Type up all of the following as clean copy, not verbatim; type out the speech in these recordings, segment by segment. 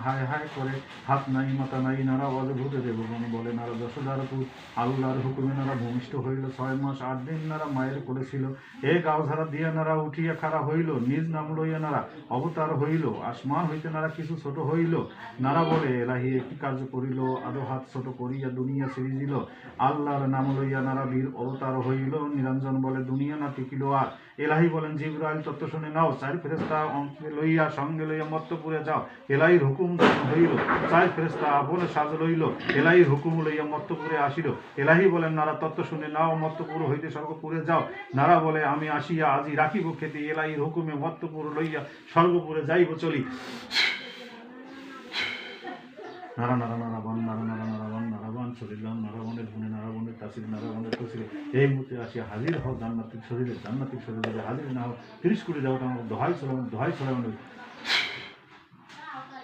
হায় হায় করে, হাত নাই মাথা নাই নারা অদ্ভুত দেবগণ বলে নারা যশোদার পুত, আল্লাহর হুকুমে নারা ভূমিষ্ঠ হইল, 6 মাস 8 দিন নারা মায়ের করেছিল, এ গাওধারা দিয়া নারা উঠিয়া খাড়া হইল, নিজ নাম লইয়া নারা অবতার হইল, আসমান হইতে নারা কিছু ছোট হইল, নারা বলে এলাহি একটি কার্য করিল, আদো হাত ছোট করিয়া দুনিয়া সিরিজিল, আল্লাহর নাম লইয়া নারা বীর অবতার হইল, নিরঞ্জন বলে দুনিয়া না টিকিল আর, এলাহি বলেন জিবরাইল তত্ত্ব শুনে নাও, 4 ফেরেশতা অঙ্কে লইয়া সঙ্গে লইয়া মর্তপুরে যাও, এলাহির হুকুম হইল, 4 ফেরেশতা আপনে সাজ লইল, এলাহির হুকুম লইয়া মর্তপুরে আসিল, এলাহি বলেন নারা তত্ত্ব শুনে নাও, মর্তপুর হইতে স্বর্গপুরে যাও, নারা বলে আমি আসিয়া আজি রাখিব খেতে, এলাহির হুকুমে মর্তপুর লইয়া স্বর্গপুরে যাইব চলি। নারা নারা নারাবন নারা নারা নারাবন নারাবন শরীরাম নারাবনের গুণে নারাবনের তাসির নারাবনের তসিরে, এই মুহূর্তে আসিয়া হাজির হও জান্নাতির শরীরে, জান্নাতির শরীরে হাজির না হও 30 কোটি দেবতা আমাকে দোহাই ছড়াবেন।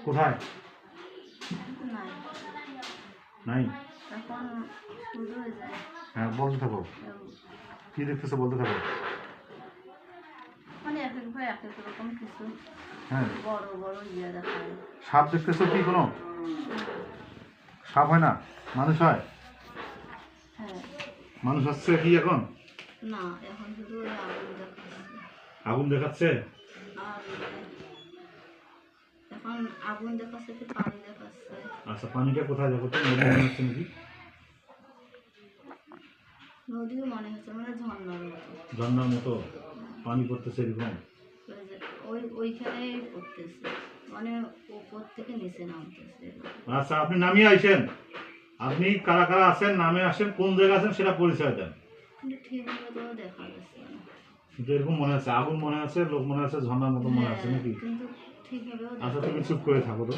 কোথায় নাই? হ্যাঁ বলতে থাকো, কি দেখতেছো বলতে থাকো। হ্যাঁ সাপ দেখতেছো? কি কোনো সাপ হয় না, মানুষ হয়? মানুষ হচ্ছে কি এখন? না, এখন শুধু আগুন দেখাচ্ছে। এখন আগুন দেখাচ্ছে, পানি দেখাচ্ছে। আচ্ছা পানিটা কোথায় দেখো তো? নদী মনে হচ্ছে নাকি? নদীও মনে হচ্ছে, মানে ঝর্ণার মতো। ঝর্ণার মতো পানি পড়তেছে এরকম? ওইখানে পড়তেছে, মানে উপর থেকে নিচে নামতেছে। আচ্ছা আপনি নামিয়ে আইছেন, আপনি কারা কারা আছেন, নামে আসেন, কোন জায়গায় আছেন সেটা পরিচয় দেন। ঠিকভাবে তো দেখা যাচ্ছে না, কিন্তু এরকম মনে আছে, আগুন মনে আছে, লোক মনে আছে, ঝর্ণার মতো মনে আছে নাকি? কিন্তু ঠিকভাবে। আচ্ছা তুমি চুপ করে থাকো তো।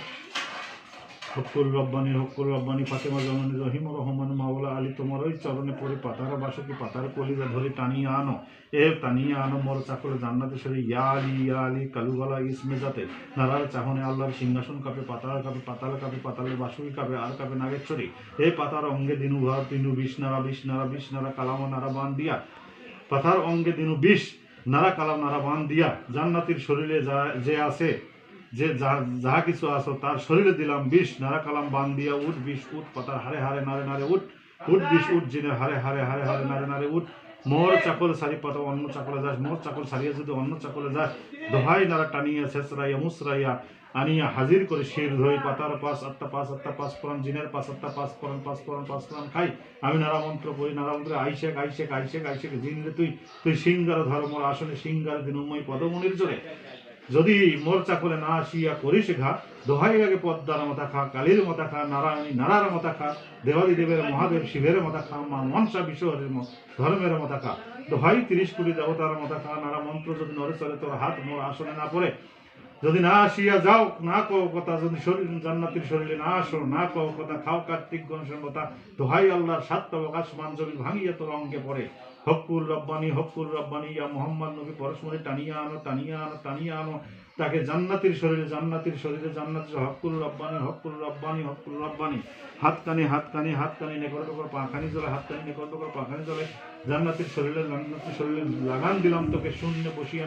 হকুল রব্বানি ফাতেমা জননী রহিম রহমান মাওলা আলী, তোমার ওই চরণে পড়ে পাতার বাসকি পাতার কলিজা ধরে টানিয়ে আনো মোর চাকলে জান্নাতে সরে, ইয়া আলী কালুবালা ইসমে যাতে, নারার চাহনে আল্লাহর সিংহাসন কাপে, পাতাল কাপে পাতালের বাসুকি কাপে, আর কাপে নাগেশ্বরী, এ পাতার অঙ্গে দিনু ঘর তিনু বিষ নারা কালামা নারা বান দিয়া, পাতার অঙ্গে দিনু বিষ নারা কালাম নারা বান দিয়া, জান্নাতির শরীরে যে আছে, যে যাহা কিছু আছো তার শরীরে দিলাম বিষ, নারা কালাম বান দিয়া, উঠ বিষ উঠ, পাতার হারে হারে নারে নারে উঠ বিষ উঠ, জিনে হারে হারে নারে নারে উঠ, মোর চাকল সারি পাতা অন্য চাকলে যাস, মোর চাকল সারিয়া যদি অন্য চাকলে যাস, দোহাই নারা টানিয়া ছেসরাইয়া মুসরাইয়া আনিয়া হাজির করে শির ধই, পাতার পাঁচ আত্মা পাঁচ পরাণ, জিনের পাঁচ আত্মা পাঁচ পরাণ খাই, আমি নারা মন্ত্র পড়ি, নারা মন্ত্রে আইশেক জিন রে তুই সিংহার ধর্মর আসনে, সিংহার দিনময় পদমনির জোরে, যদি মোর চাকলে না আসিয়া করিস ঘা, দোহাই আগে পদ্মার মাথা খা, কালীর মাথা খা, নারায়ণী নারার মাথা খা, দেবাদি দেবের মহাদেব শিবের মাথা খা, মা মনসা বিশ্বহরের ধর্মের মাথা খা, দোহাই 30 কোটি দেবতার মাথা খা, নারা মন্ত্র যদি নরে চলে তোর হাত মোর আসনে না পড়ে, যদি না আসিয়া যাও না কও কথা, যদি জান্নাতির শরীরে না আসো না কও কথা, খাও কার্তিক গণেশের কথা, দোহাই আল্লাহর 7 তবক আসমান জমি ভাঙিয়া তোর অঙ্গে পড়ে, হকুল রব্বানি ইয়া মোহাম্মদ নবী পরশমণি টানিয়া আনো তাকে জান্নাতির শরীরে জান্নাতির হকুল রব্বানি, হাতকানি নেকড় পাখানি জলে, হাতকানি নেকড় পাখানি জলে, জান্নাতির শরীরে লাগান দিলাম তোকে, শূন্য বসিয়া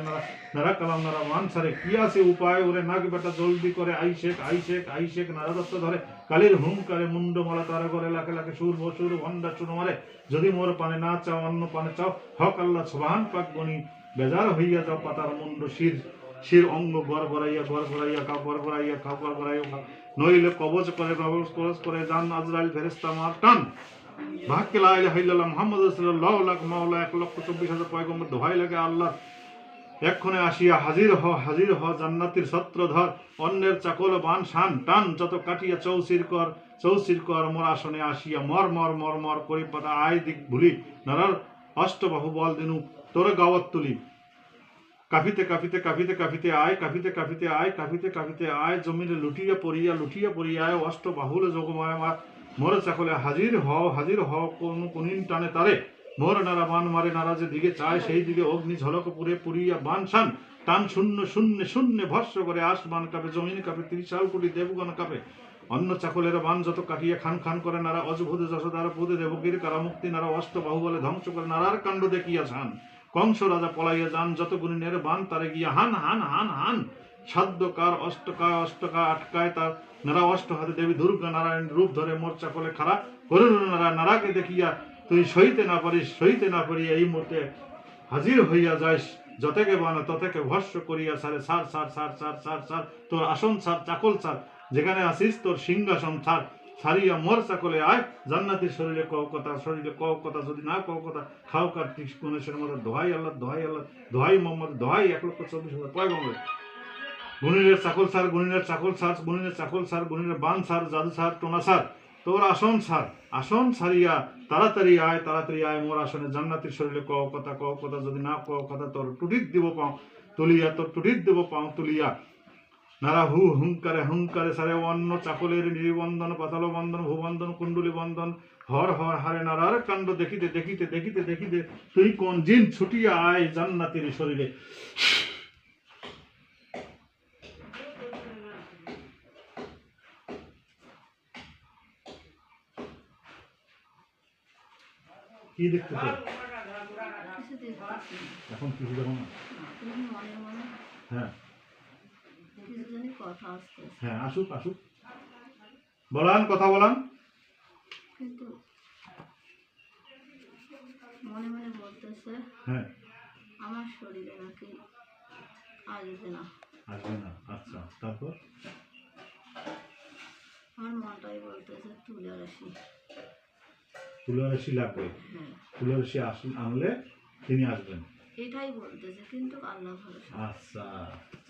নারা কালাম নারা মান সারে, কি আছে উপায় ওরে নাক বেটা জলদি করে, আইশেক নারা দত্ত ধরে, কালীর হুঙ্কারে মুন্ড মালা তারা করে, লাখে সুর ভন্ডা চুনো মারে, যদি মোর পানে না চাও অন্য পানে চাও, হক আল্লাহ সুবহান পাক গনি, বেজার হইয়া যাও পাতার মুন্ড শির অঙ্গ গড়গড়াইয়া খাও, নইলে কবচ করে জান আজরাইল ফেরেশতা মার টান, ভাগ্যে লা ইলাহা ইল্লাল্লাহ মুহাম্মদ রাসূলুল্লাহ লাখ মাওলা 1,24,000 পয়গম্বর দোহাই লাগে আল্লাহ, এক্ষণে আসিয়া হাজির হ জান্নাতির ছত্রধর, অন্যের চাকল বান শান টান, যত কাটিয়া চৌচির কর মোর আসনে আসিয়া, মর করি পাতা আয় দিক ভুলি, নারার অষ্টবাহু বল দিনু তোর গাওয়াত তুলি, কাফিতে আয় জমিনে লুটিয়া পড়িয়া আয়, অষ্টবাহুল যোগমায় মোর চাকলে হাজির হ কোনিন টানে তারে, মোর নারা বান মারে, নারা যে দিকে চায় সেই দিকে অগ্নি ঝলক পুরিয়া বান শান টান, শূন্য ভস্য করে, আসমান কাঁপে জমিন কাঁপে, 30 কোটি দেবগণ কাঁপে, অন্য চাকলের বান যত কাটিয়া খান করে, নারা অজভূতে যশোদার পুদে দেবগীর কারামুক্তি, নারা অষ্টবাহু বলে ধ্বংস করে, নারার কাণ্ড দেখিয়া ছান, কংস রাজা পলাইয়া যান, যত গুণিনের বান তারে গিয়া হান, সাধ্যকার অষ্টকায় অষ্টকায় আটকায় তার নারা অষ্ট হাতে দেবী দুর্গা নারায়ণ রূপ ধরে মোর্চা কোলে খাড়া করুন নারা নারাকে দেখিয়া তুই সইতে না পারি এই মুহূর্তে হাজির হইয়া যাইস যতেকে বানা ততেকে ভস্য করিয়া সারে সার সার সার সার সার সার তোর আসন সার চাকল সার যেখানে আসিস তোর সিংহাসন সার সারিয়া মোর চাকলে আয় জান্নাতের শরীরে কও কথা যদি না কও কথা খাও কার গণেশের মতো দোহাই আল্লাহ দোহাই মোহাম্মদ দোহাই 1,24,000 পয়গম্বর গুণিনের চাকল সার গুণিনের চাকল সার গুণিনের বান সার জাদু সার টোনা সার তোর আসন সারিয়া তাড়াতাড়ি আয় মোর আসনে জান্নাতের শরীরে কও কথা যদি না কও কথা তোর টুটিত দিব পাও তুলিয়া নারা হুঙ্কারে সারে অন্য চাকলের নিবন্ধন পাতাল বন্ধন ভূবন্ধন কুণ্ডলী বন্ধন হর হারে নারার কাণ্ড দেখিতে তুই কোন জিন ছুটিয়া আয় জান্নাতের শরীরে। কি দেখতেছ কিছু দেখতেছি না। এখন কিছু দেখো না? তুমি মনে হ্যাঁ কিছু জানি কথা আসতেছে, হ্যাঁ আসুক কথা বলান। কিন্তু মনে বলতেছে হ্যাঁ আমার শরীরে নাকি আসবে না। আচ্ছা তারপর আমার মনটাই বলতেছে তুলার রাশি লাগবে, হ্যাঁ তুলার রাশি আনলে তিনি আসবেন, এটাই বলতেছে, কিন্তু আল্লাহ ভরসা, আচ্ছা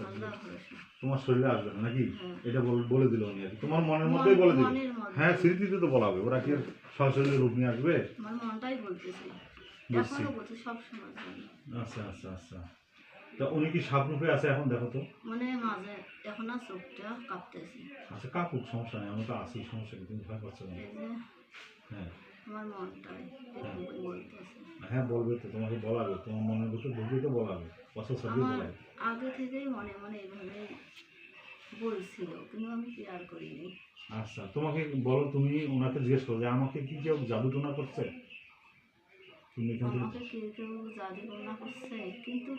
আল্লাহ ভরসা। তোমার শরীরে আসবে না নাকি? হ্যাঁ। এটা বলে দিল উনি আর কি, তোমার মনের মধ্যেই বলে দিল। মনের মধ্যে। হ্যাঁ স্মৃতিতে তো বলা হবে, ওরা কি আর সরাসরি রূপ নিয়ে আসবে? আমার মনটাই বলতেছে, বুঝছি। এখনো বলছে সব সময় জানি। আচ্ছা তা উনি কি সাপ রূপে আছে এখন? দেখো তো মানে মাঝে এখন আর চোখটা কাঁপতেছে। আচ্ছা কাকুক, সমস্যা নেই, আমি তো আছি, সমস্যা কি, তুমি ভয় করছো না? এই যে হ্যাঁ আমার মনটাই এরকম বলতেছে। হ্যাঁ বলবে তো, তোমাকে বলাবে, তোমার মনের ভিতর ঢুকে তো বলাবে, বছর সাথে আমার বলাবে। আগে থেকেই মনে এইভাবে বলছিল, কিন্তু আমি কেয়ার করিনি। আচ্ছা তোমাকে বলো, তুমি ওনাকে জিজ্ঞেস করো যে আমাকে কি কেউ জাদু টোনা করছে? তুমি এখান থেকে আমাকে কেউ জাদু টনা করছে, কিন্তু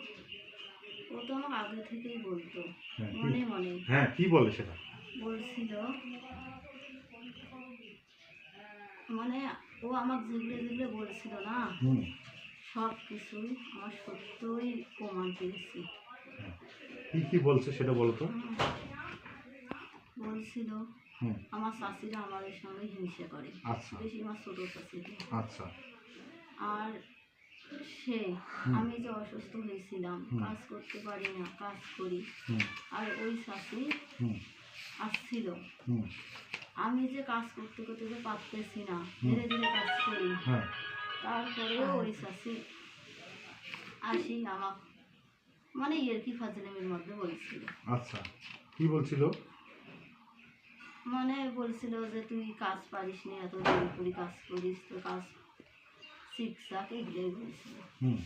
ও তো আমার আগে থেকেই বলতো, হ্যাঁ, মনে হ্যাঁ কি বলে সেটা? বলছিল, মানে ও আমার যেগুলো বলছিল না, হুম সব কিছুই আমার সত্যই প্রমাণ পেয়েছি। হ্যাঁ। কি বলছে সেটা বলো তো। বলছিল হুম আমার চাষিরা আমাদের সঙ্গে হিংসা করে, আচ্ছা বেশি আমার ছোট চাষিরা। আচ্ছা আর আমি যে অসুস্থ হয়েছিলাম, কাজ করতে পারি না, কাজ করি, হুম আর ওই চাষি হুম আসছিল, হুম আমি যে কাজ করতে যে পারতেছি না, ধীরে ধীরে কাজ করি, হ্যাঁ তারপরেও ওই চাষি আসি আমার মানে কি ফাজলামির মধ্যে বলছিল। আচ্ছা কি বলছিল? মানে বলছিল যে তুই কাজ পারিস নি, এত দেরি করে কাজ করিস, তো কাজ শিক্ষাকে এগুলোই বলছিল। হুম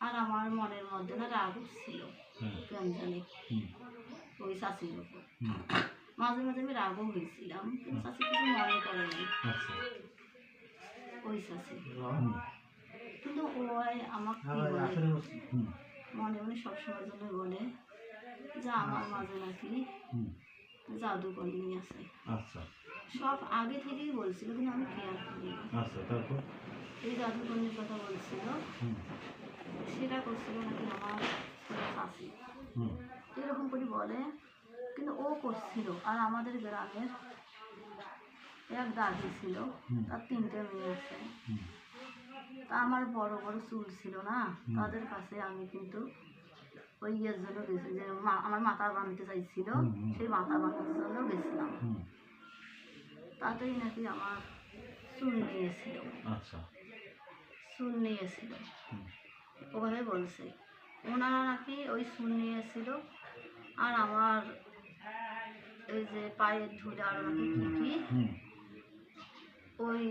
আর আমার মনের মধ্যে না রাগ উঠছিল, হ্যাঁ কেন জানি হুম ওই চাষির উপর। হুম মাঝে আমি রাগও হয়েছিলাম, কিন্তু চাষি কিছু মনে করেনি, আচ্ছা ওই চাষি। হুম কিন্তু ওই আমাকে কি বলে, হুম মনে সবসময় জন্য বলে যে আমার মাঝে নাকি হুম জাদুকরী আছে। আচ্ছা সব আগে থেকেই বলছিল, কিন্তু আমি কেয়ার করি না। আচ্ছা তারপর এই জাদুকরীর কথা বলছিল, হুম সেটা করছিল নাকি আমার চাষি, হুম এরকম করে বলে, কিন্তু ও করছিল। আর আমাদের গ্রামের এক দাদি ছিল, তার 3টে মেয়ে আছে, হুম তা আমার বড় চুল ছিল না, তাদের কাছে আমি কিন্তু ওই জন্য গেছি, যে আমার মাথা বাঁধতে চাইছিল, সেই মাথা বাঁধার জন্য গেছিলাম। হুম তাতেই নাকি আমার চুল নিয়েছিল, আচ্ছা ওভাবে বলছে। ওনারা নাকি ওই চুল নিয়েছিল, আর আমার এই যে পায়ের ধুলে আরো নাকি কি হুম ওই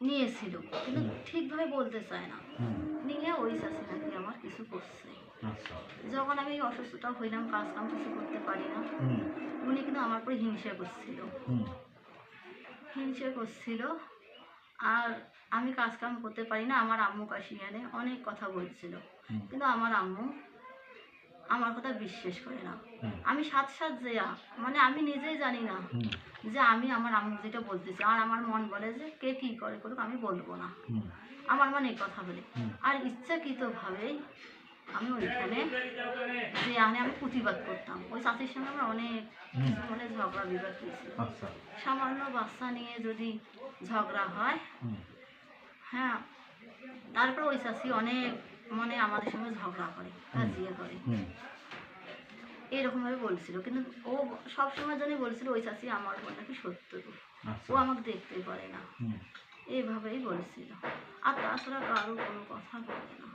নিয়েছিল, কিন্তু ঠিকভাবে বলতে চায় না। নিয়ে ওই চাষি নাকি আমার কিছু করছে। আচ্ছা যখন আমি অসুস্থতা হইলাম, কাজ কাম কিছু করতে পারি না, হুম উনি কিন্তু আমার পরে হিংসা করছিল। আর আমি কাজ কাম করতে পারি না, আমার আম্মু কাশি এনে অনেক কথা বলছিল, কিন্তু আমার আম্মু আমার কথা বিশ্বাস করে না। হুম। আমি সাথ সাথ যে মানে আমি নিজেই জানি না হুম। যে আমি আমার আম্মু যেটা বলতেছি, আর আমার মন বলে যে কে কী করে করুক আমি বলবো না। হুম। আমার মন এই কথা বলে। হুম। আর ইচ্ছাকৃতভাবেই আমি ওইখানে যে আমি প্রতিবাদ করতাম। ওই চাচির সঙ্গে আমার অনেক হুম। মানে ঝগড়া বিবাদ হয়েছিল। আচ্ছা। সামান্য বাচ্চা নিয়ে যদি ঝগড়া হয়, হুম। হ্যাঁ, তারপর ওই চাচি অনেক মানে আমাদের সঙ্গে ঝগড়া করে, কাজিয়া করে। হুম। এরকমভাবে বলছিল, কিন্তু ও সবসময় জন্যই বলছিল ওই চাচি আমার বোন নাকি সত্য, আচ্ছা। ও আমাকে দেখতে পারে না, হুম। এইভাবেই বলছিল। আর তাছাড়া কারো কোনো কথা বলে না।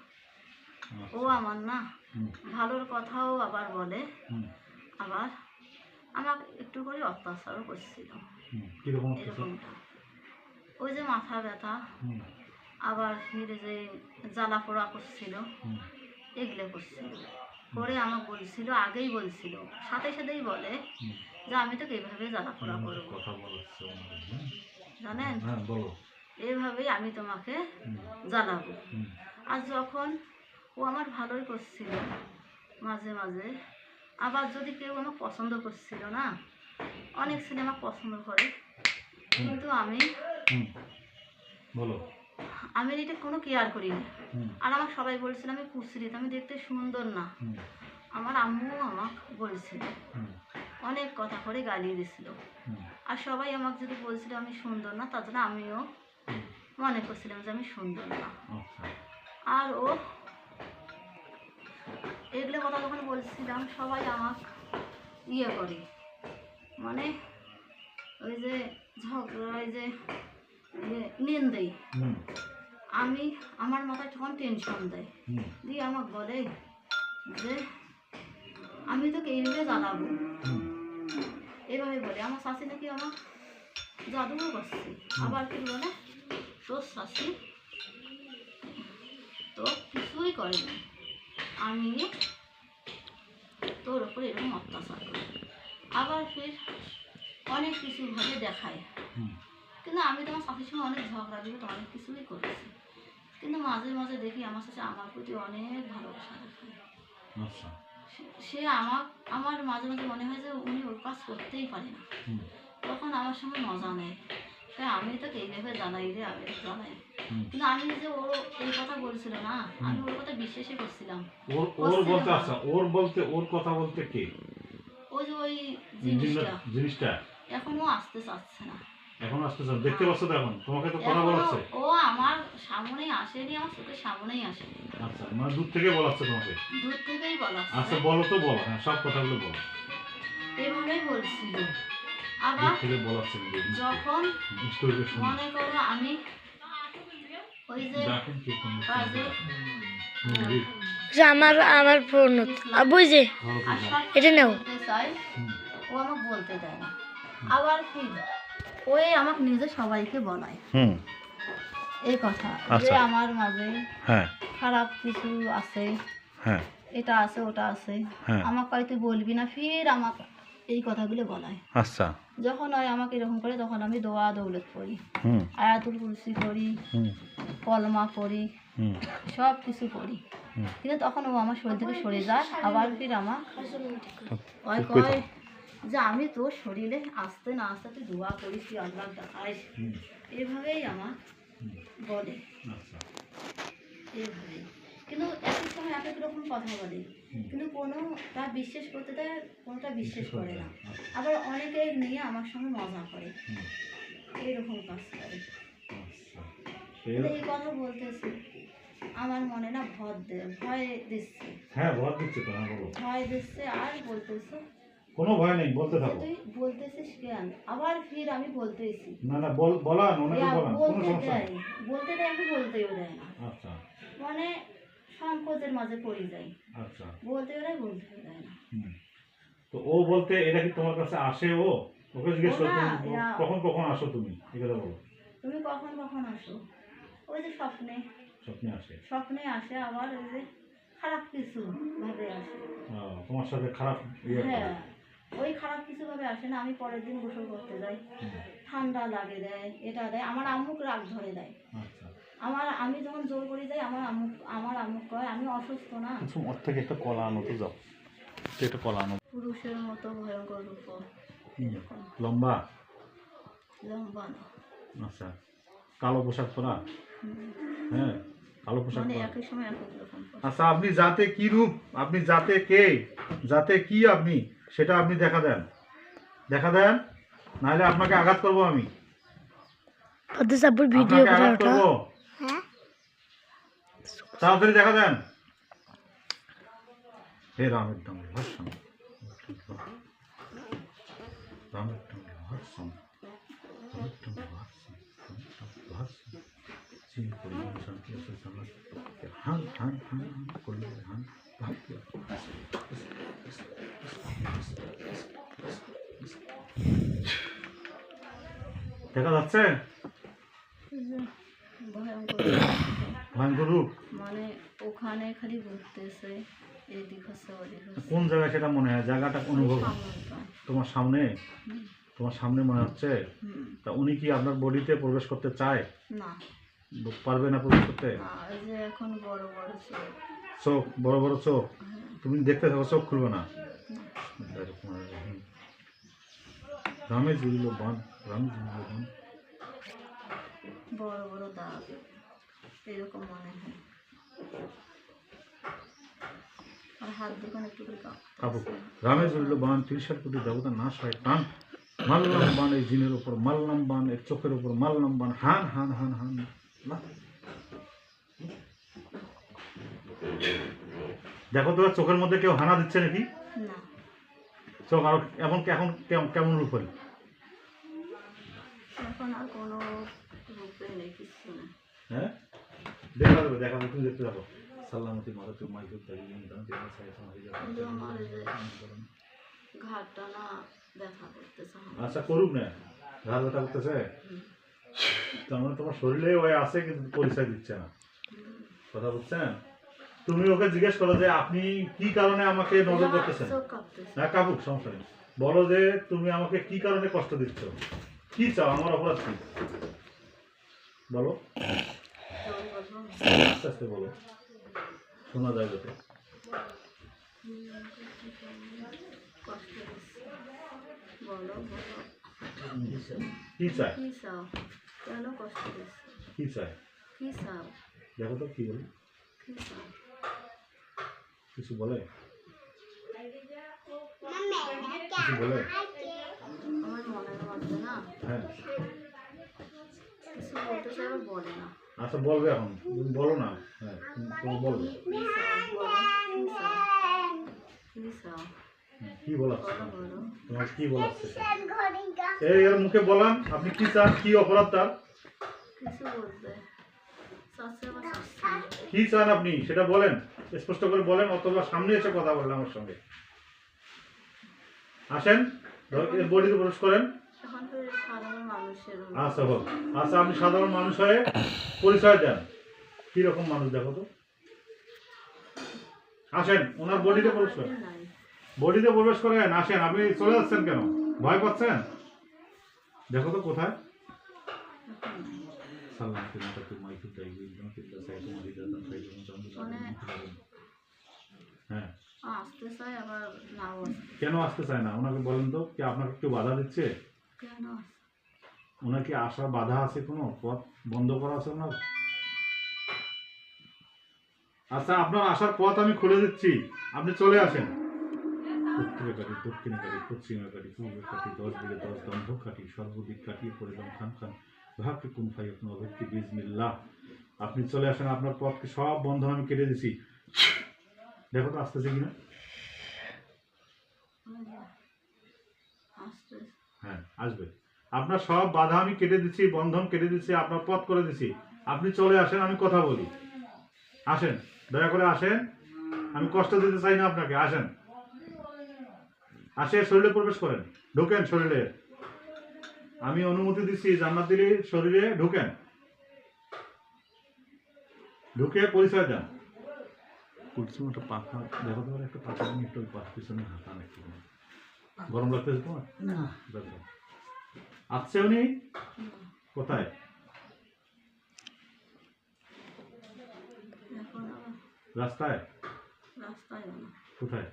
ও আচ্ছা। আমার না হুম। ভালোর কথাও আবার বলে, হুম। আবার আমাকে একটু করে অত্যাচারও করছিল। হুম। কিরকম অত্যাচার? এরকমটা ওই যে মাথা ব্যথা, হুম। আবার ফিরে যে জ্বালা পোড়া করছিল, হুম। এগুলো করছিল। করে আমাকে বলছিল, আগেই বলছিল, সাথে সাথেই বলে হুম। যে আমি তোকে এইভাবে জ্বালা পোড়া আমাকে করবো, কথা বলাচ্ছে ওনাদের, হ্যাঁ? জানেন, হ্যাঁ, বলো। এইভাবেই আমি তোমাকে হুম। জ্বালাবো। হুম। আর যখন ও আমার ভালোই করছিল মাঝে মাঝে, আবার যদি কেউ আমাকে পছন্দ করছিল না, অনেক ছেলে আমাকে পছন্দ করে, কিন্তু আমি হুম। বলো। আমি এটা কোনো কেয়ার করি না। হুম। আর আমার সবাই বলছিল আমি কুৎসিত, আমি দেখতে সুন্দর না। হুম। আমার আম্মু আমাকে বলছিল, হুম। অনেক কথা করে গালিয়ে দিছিল। হুম। আর সবাই আমাকে যদি বলছিল আমি সুন্দর না, তার জন্য আমিও হুম। মনে করছিলাম যে আমি সুন্দর না। আচ্ছা। আর ও এগুলো কথা যখন বলছিলাম, সবাই আমাকে ইয়ে করে, মানে ওই যে ঝগড়া, ওই যে নিন্দেই, হুম। আমি আমার মাথায় তখন টেনশন দেয়, হুম। দিয়ে আমাকে বলে যে আমি তোকে এইভাবে জ্বালাবো, হুম। এইভাবে বলে। আমার শাশি নাকি আমার জাদুও করছে, আবার কি বলে তোর শাশি তো কিছুই করেনি, আমি তোর ওপরে এরকম অত্যাচার করি। আবার ফের অনেক কিছু ভাবে দেখায়, হুম। কিন্তু আমি তোমার শাশুর সঙ্গে অনেক ঝগড়া দিবে তো অনেক কিছুই করেছি, কিন্তু মাঝে মাঝে দেখি আমার সাথে আমার প্রতি অনেক ভালোবাসা দেখায়। আচ্ছা। সে আমার মাঝে মাঝে মনে হয় যে উনি ওর কাজ করতেই পারে না, হুম। তখন আমার সঙ্গে মজা নেয়, তাই আমি তোকে এইভাবে জানাই রে, আমি তোকে জানাই। হুম। কিন্তু আমি যে ও এই কথা বলছিল না, আমি ওর কথা বিশ্বাসই করছিলাম। ওর বলতে, আচ্ছা, ওর কথা বলতে কে? ওই যে ওই জিনিসটা এখনো আসতে চাচ্ছে না। এখন আসতেছে, দেখতে পাচ্ছ তো? এখন তোমাকে তো কথা এখনো বলাচ্ছে। ও আমার সামনেই আসেনি, আমার চোখের সামনেই আসেনি, আচ্ছা, মানে দূর থেকে বলাচ্ছে তোমাকে। দূর থেকেই বলা। আচ্ছা, বলো তো, বলো। হ্যাঁ, সব কথাগুলো বলো। এভাবেই বলছিল। দূর আবার থেকে বলাচ্ছে যখন স্টোরিটা শুনে। মনে করো আমি ওই যে দেখেন কি কোন কাজে যে আমার আমার প্রণত বুঝে আর সব এটা নেও। বলতে চাই, ও আমাকে বলতে দেয় না। আবার কি ওই আমাকে নিজে সবাইকে বলায় হুম। এই কথা যে আচ্ছা। আমার মাঝে হ্যাঁ। খারাপ কিছু আছে, হ্যাঁ। এটা আছে ওটা আছে, হ্যাঁ। আমাকে হয়তো বলবি না, ফির আমাকে এই কথাগুলো বলায়। আচ্ছা। যখন হয় আমাকে এরকম করে, তখন আমি দোয়া দৌলত পড়ি, হুম। আয়াতুল কুরসি পড়ি, হুম। কলমা পড়ি, হুম। সব কিছু পড়ি, হুম। কিন্তু তখন ও আমার শরীর থেকে সরে যায়। আবার ফির আমার ওই কই কয় যে আমি তোর শরীরে আসতে না আসতে তুই দোয়া করিস, তুই আল্লাহ দেখাইস, হুম। এভাবেই আমার বলে, আচ্ছা। এভাবেই। কিন্তু এক এক সময় এক এক রকম কথা বলে, কিন্তু কোনো তার বিশ্বাস করতে দেয়, কোনোটা বিশ্বাস করে না। আবার অনেকেই নিয়ে আমার সঙ্গে মজা করে, এইরকম কাজ করে। আচ্ছা। কিন্তু এই কথা বলতেছি আমার মনে না ভয় দিচ্ছে। হ্যাঁ, ভয় দিচ্ছে তো। হ্যাঁ, বলো। ভয় দিচ্ছে আর বলতেছে কোনো ভয় নেই, বলতে যে থাকো। তুই বলতেছিস কেন, আবার ফির আমি বলতেছি না না, বলান, ওনাকে বলান, কোনো বলতে সমস্যা দেয়, নেই। বলতে দেয়, আমি বলতেও দেয় না, আচ্ছা। মানে সংকোচের মাঝে পড়ে যাই, আচ্ছা। বলতেও দেয়, বলতেও দেয় না। হুম। তো ও বলতে এটা কি তোমার কাছে আসে? ওকে জিজ্ঞেস করো, ও না, তুমি কখন কখন আসো তুমি, এই কথা বলো। তুমি কখন কখন আসো? ওই যে স্বপ্নে, স্বপ্নে আসে? স্বপ্নে আসে, আবার ওই যে খারাপ কিছু ভাবে আসে। তোমার সাথে খারাপ ইয়ে করে? হ্যাঁ, ওই খারাপ কিছু ভাবে আসে না, আমি পরের দিন গোসল করতে যাই, ঠান্ডা লাগে দেয়, এটা দেয়, আমার আম্মুক রাগ ধরে দেয়। আচ্ছা। আমি যখন জোর করে যাই, আমার আম্মু কয় আমি অসুস্থ না। কিছু ওর থেকে একটা কলা আনো তো, যাও। এটা কলানো পুরুষের মতো ভয়ঙ্কর রূপ, এরকম লম্বা, লম্বা না। আচ্ছা কালো পোশাক পরা, হ্যাঁ কালো পোশাক মানে পরা। একই সময় এক এক রকম পোশাক। আচ্ছা আপনি যাতে কি রূপ, আপনি যাতে কে, যাতে কি আপনি সেটা আপনি দেখা দেন, দেখা দেন, নাহলে আপনাকে আঘাত করবো আমি, পদ্মা সাপুর ভিডিও আপনাকে করে আঘাত ওঠা। করবো, তাড়াতাড়ি দেখা দেন। হে রামের দঙ্গে ভাষণ, রামের দঙ্গে ভাষণ, রামের দঙ্গে ভাষণ, ভাষণ, চিন পরিমাণ শান্তি আছে জানার, হান হান হান হান করলে হান ভাগ্য। দেখা যাচ্ছে ভয়ঙ্কর ভয়ঙ্কর রূপ। মানে ওখানে খালি ঘুরতেছে, এদিক হচ্ছে ওদিক হচ্ছে। কোন জায়গায় সেটা মনে হয়, জায়গাটা অনুভব সামনেটা। তোমার সামনে, হুম, তোমার সামনে মনে হচ্ছে? হুম। তা উনি কি আপনার বডিতে প্রবেশ করতে চায়? না, পারবে না প্রবেশ করতে? এই যে এখন বড় বড় চোখ। চোখ বড় বড় চোখ, হ্যাঁ, তুমি দেখতে থাকো, চোখ খুলবে না। না। রামে জুড়িল বান, রামে জুড়িল বান। বড় বড় দাগ, এরকম মনে হয়। আর হাত দুখান একটু করে কাবু রামে জুড়িল বান, 30 কোটি দেবতা নাশ হয় টান। মারলাম বান এই জিনের উপর, মারলাম বান এর চোখের উপর, মারলাম বান হান হান হান হান। না। দেখো তো চোখের মধ্যে কেউ হানা দিচ্ছে নাকি? না, চোখ আরো এমন এখন কেমন রূপ হল? এখন আর কোনো রূপে নেই, কিছু না। হ্যাঁ দেখা যাবে, দেখা যাবে, তুমি দেখতে যাবো। সাল্লামতি মারুতি মাইকুল তাইয়িন দান দেনা সাইফা হয়ে যাবে। কিন্তু আমার এই যে ঘাটটা না ব্যথা করতেছে আমার। আচ্ছা করুক না, ঘাড় ব্যথা করতেছে, হুম, তার মানে তোমার শরীরে ওই আছে কিন্তু পরিচয় দিচ্ছে না, হুম। কথা বুঝছেন? তুমি ওকে জিজ্ঞেস করো যে আপনি কি কারণে আমাকে নজর করতেছেন। চোখ কাঁপতেছে। না কাপুক সমস্যা নেই, বলো যে তুমি আমাকে কি কারণে কষ্ট দিচ্ছ, কি চাও, আমার অপরাধ কি বলো, জোরে বলবো? আস্তে আস্তে বলো, শোনা যায় যাতে। কষ্ট দিচ্ছে। বলো বলো, কি চায়, কি চাও? কেন কষ্ট দিচ্ছে? কি চায় কি চাও? দেখো তো কি বলে, কি চাও? কিছু বলে, কিছু বলে? আমার মনের মধ্যে না হ্যাঁ কিছু বলতে চাই, আবার বলে না। আচ্ছা বলবে এখন, তুমি বলো না, হ্যাঁ তুমি বলবে। কি চাও? বলো, কি চাও? কি চাও? কি বলাচ্ছে বলো বলো। তোমার, কি বলাচ্ছে এই এর মুখে বলান, আপনি কি চান, কি অপরাধ তার, কিছু বলতে চাচ্ছে, আবার চাচ্ছে না। কি চান আপনি সেটা বলেন, স্পষ্ট করে বলেন, অথবা সামনে এসে কথা বলেন আমার সঙ্গে। আসেন, এর বডিতে প্রবেশ করেন। এখন তো এই সাধারণ মানুষের আচ্ছা হোক, আচ্ছা আপনি সাধারণ মানুষ হয়ে পরিচয় দেন, কি রকম মানুষ দেখো তো। আসেন, ওনার বডিতে প্রবেশ করেন, নাই। বডিতে প্রবেশ করেন, আসেন। আপনি চলে যাচ্ছেন কেন, ভয় পাচ্ছেন? দেখো তো কোথায়। এখন নাই। সাল্লামতি মাতাতু মাইতু তাইয়িন দান তিল্লা সাইফা হয়ে যাবে, সাইফা মানে হ্যাঁ আসতে চাই, আবার নাও আসতে। কেন আসতে চায় না ওনাকে বলেন তো, কি আপনাকে কেউ বাধা দিচ্ছে? কেন আসতে? ওনার কি আসার বাধা আছে, কোনো পথ বন্ধ করা আছে ওনার? আচ্ছা আপনার আসার পথ আমি খুলে দিচ্ছি, আপনি চলে আসেন। উত্তরে কাটি, দক্ষিণে কাটি, পশ্চিমে কাটি, পূর্বে কাটি, 10 দিকে 10 দণ্ড কাটি, সর্বদিক কাটিয়ে পড়িলাম খান খান ভাবকে কোন ফাই এখন অভক্তি বিজমিল্লাহ। আপনি চলে আসেন, আপনার পথকে সব বন্ধন আমি কেটে দিছি। দেখো তো আসতেছে কিনা। আসতে। হ্যাঁ আসবে, আপনার সব বাধা আমি কেটে দিচ্ছি, বন্ধন কেটে দিচ্ছি, আপনার পথ করে দিচ্ছি। আপনি চলে আসেন, আমি কথা বলি। আসেন, দয়া করে আসেন, আমি কষ্ট দিতে চাই না আপনাকে। আসেন, আসে শরীরে প্রবেশ করেন, ঢোকেন শরীরে, আমি অনুমতি দিচ্ছি, জান্নাত দিলে শরীরে ঢোকেন, ঢুকে পরিচয় দেন। কুলসুম একটা পাখা দেখো তোমার, একটা পাখা নিয়ে একটু পিছনে হাঁটান একটু, গরম লাগতেছে তোমার? না, দেখো আসছে উনি কোথায়? এখন আবার রাস্তায়? রাস্তায় না, কোথায়?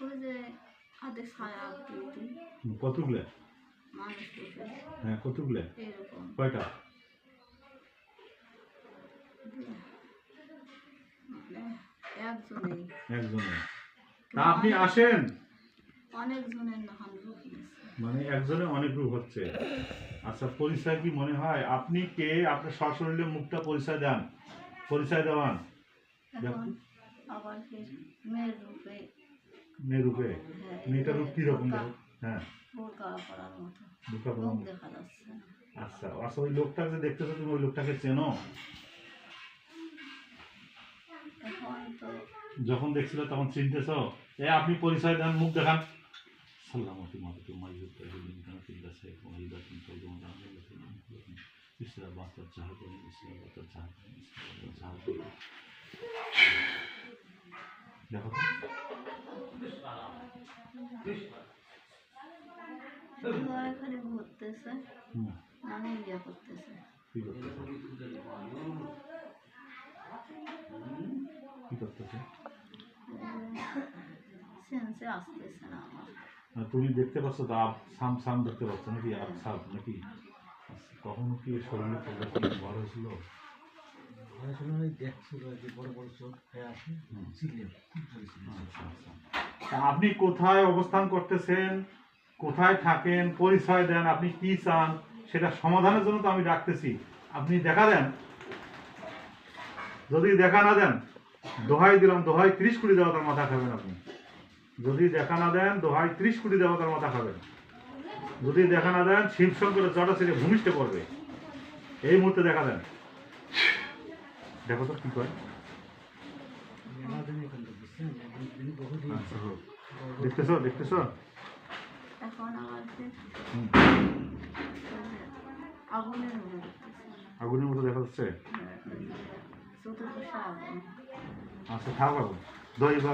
ওই যে হাতে ছায়া আকৃতি কতগুলো? মানুষ রূপে হ্যাঁ কতগুলো? এরকম কয়টা? মানে একজনেই একজনে। তা আপনি আসেন, অনেকজনের নাম রূপ নিয়েছে। মানে একজনে অনেক রূপ হচ্ছে। আচ্ছা পরিচয় কি মনে হয়? আপনি কে? আপনার সশরীরে মুখটা পরিচয় দেন, পরিচয় দেওয়ান। এখন আবার ফের মেয়ের রূপে মেয়ে রূপে? হ্যাঁ, মেয়েটার রূপ কিরকম? বোরকা- হ্যাঁ বোরকা পরার মতো বোরকা পরা মুখ মতো। দেখা যাচ্ছে না। আচ্ছা আচ্ছা ওই লোকটাকে যে দেখতেছো তুমি ওই লোকটাকে চেনো? এখন তো যখন দেখছিল তখন চিনতেছো? আপনি পরিচয় দেন, মুখ দেখান। সাল্লামতি মাতুতু মাইয়ুত বিন কানাতিল্লা সাইফ ওয়াহিদা তিন তওজুন জাহান্নাম ইসরা বাতার জাহাদ ইসরা বাতার জাহাদ ইসরা বাতার জাহাদ। দেখো এখানে ঘুরতেছে হুম মানে ইয়ে করতেছে কি করতেছে? কি করতেছে? সেন্সে আসতেছে না আমার। তুমি দেখতে পাচ্ছ তো আপ সাম সাম দেখতে পাচ্ছ নাকি? আপ সাপ নাকি? আচ্ছা, কখনো কি শরীরে প্রবলেম বড় হয়েছিল? আচ্ছা আচ্ছা। তা আপনি কোথায় অবস্থান করতেছেন, কোথায় থাকেন, পরিচয় দেন, আপনি কি চান সেটা সমাধানের জন্য তো আমি ডাকতেছি। আপনি দেখা দেন। যদি দেখা না দেন দোহাই দিলাম, দোহাই 30 কোটি দেবতার মাথা খাবেন আপনি। যদি দেখা না দেন দোহাই 30 কোটি দেবতার মাথা খাবেন। যদি দেখা না দেন শিবশঙ্করের জটা ছেড়ে ভূমিষ্ঠে পড়বে। এই মুহূর্তে দেখা দেন। দেখো তো কি করে। আচ্ছা, হোক। দেখতেছো দেখতেছো? এখন আবার ফের হুম। আগুনের মনে করতেছে। আগুনের মতো দেখা যাচ্ছে। চতুর্থ আগুন। আচ্ছা থাক আগুন। দই বা